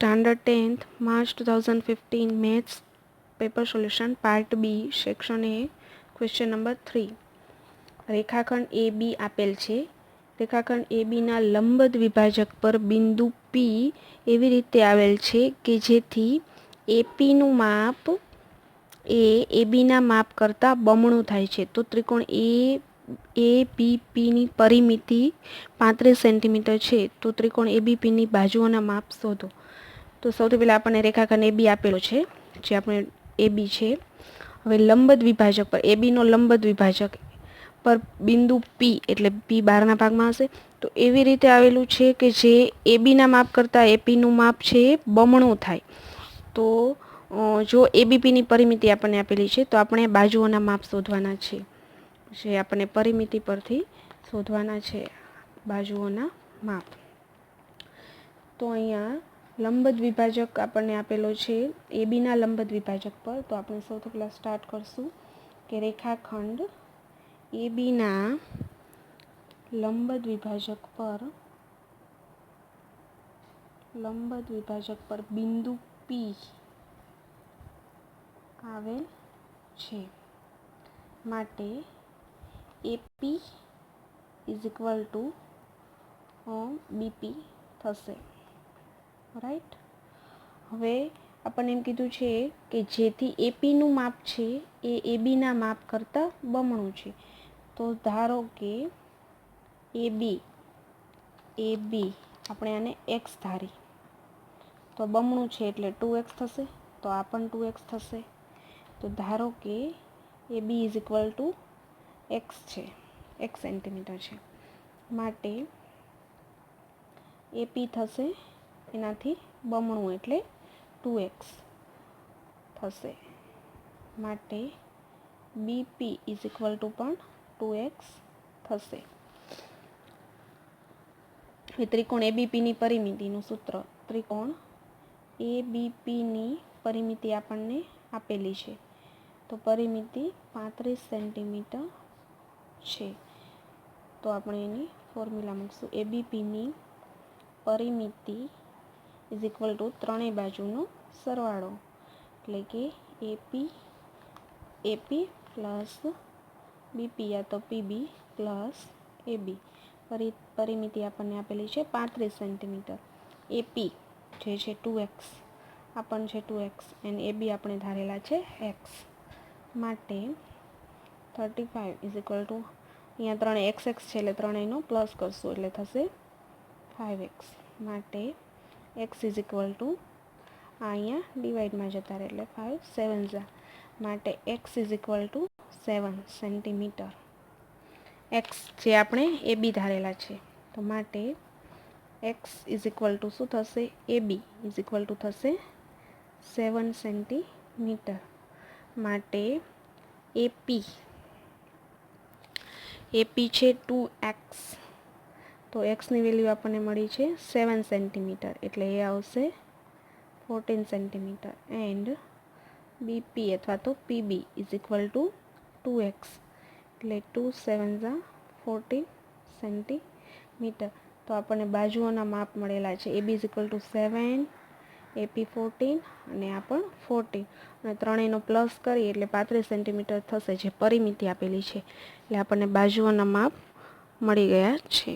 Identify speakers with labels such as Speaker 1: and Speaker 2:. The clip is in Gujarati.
Speaker 1: Standard 10th March 2015 maths paper solution part B section A question number 3. રેખાખંડ એ બી આપેલ છે. રેખાખંડ એ બીના લંબદ વિભાજક પર બિંદુ પી એવી રીતે આવેલ છે કે જેથી એપીનું માપ એ બીના માપ કરતાં બમણું થાય છે. તો ત્રિકોણ એબીપીની પરિમિતિ 35 સેન્ટીમીટર છે. તો ત્રિકોણ એબીપીની બાજુઓના માપ શોધો. તો સૌથી પહેલાં આપણને રેખાખંડ એબી આપેલો છે, જે આપણે એબી છે. હવે લંબદ વિભાજક પર એબીનો લંબદ વિભાજક પર બિંદુ પી એટલે પી બહારના ભાગમાં હશે. તો એવી રીતે આવેલું છે કે જે એબીના માપ કરતાં એપીનું માપ છે એ બમણું થાય. તો જો એબીપીની પરિમિતિ આપણને આપેલી છે તો આપણે બાજુઓના માપ શોધવાના છે, જે આપણને પરિમિતિ પરથી શોધવાના છે બાજુઓના માપ. તો અહીંયા લંબદ વિભાજક આપણને આપેલો છે એબીના લંબદ વિભાજક પર. તો આપણે સૌથી પહેલાં સ્ટાર્ટ કરશું કે રેખાખંડ એબીના લંબદ વિભાજક પર બિંદુ પી આવેલ છે. માટે AP is equal to BP થશે. રાઈટ. હવે આપણને એમ કીધું છે કે જેથી એપીનું માપ છે એ એબીના માપ કરતાં બમણું છે. તો ધારો કે એબી આપણે આને એક્સ ધારી, તો બમણું છે એટલે 2x થશે. તો આ પણ 2x થશે. તો ધારો કે એબી ઇઝ ઇક્વલ ટુ એક્સ છે, x સેન્ટીમીટર છે. માટે એપી થશે એનાથી બમણું એટલે 2x થશે. માટે બીપી ઇઝ ઇક્વલ ટુ પણ 2x થશે. ત્રિકોણ એબીપીની પરિમિતિનું સૂત્ર. ત્રિકોણ એબીપીની પરિમિતિ આપણને આપેલી છે. તો પરિમિતિ 35 સેન્ટીમીટર છે. તો આપણે એની ફોર્મ્યુલા મૂકશું. એબીપીની પરિમિતિ ઇઝ ઇક્વલ ટુ ત્રણેય બાજુનો સરવાળો, એટલે કે એપી પ્લસ બીપી યા તો પીબી પ્લસ એબી. પરિમિતિ આપણને આપેલી છે 35 સેન્ટીમીટર. એપી જે છે 2x, આ પણ છે 2x, અને એબી આપણે ધારેલા છે x. માટે 35 ઇઝ ઇક્વલ ટુ અહીંયા ત્રણે x છે એટલે ત્રણેયનો પ્લસ કરશું એટલે થશે 5x. માટે x ઇઝ ઇક્વલ ટુ અહીંયા ડિવાઈડમાં જતા રહે એટલે 5 7 માટે x is equal two 7 centimetre. x જે આપણે એબી ધારેલા છે. તો માટે x ઇઝ ઇક્વલ ટુ શું થશે? એબી ઇઝ ઇક્વલ ટુ થશે 7 સેન્ટીમીટર. માટે એપી છે 2x. તો એક્સની વેલ્યુ આપણને મળી છે 7 સેન્ટીમીટર, એટલે એ આવશે 14 સેન્ટીમીટર. એન્ડ બીપી અથવા તો PB is equal two 2x, એટલે 2 7 14 સેન્ટીમીટર. તો આપણને બાજુઓના માપ મળેલા છે. એબી ઇઝ ઇક્વલ ટુ 7, એપી 14 અને આ પણ 14, અને ત્રણેયનો પ્લસ કરીએ એટલે 35 સેન્ટીમીટર થશે, જે પરિમિતિ આપેલી છે. એટલે આપણને બાજુઓના માપ મળી ગયા છે.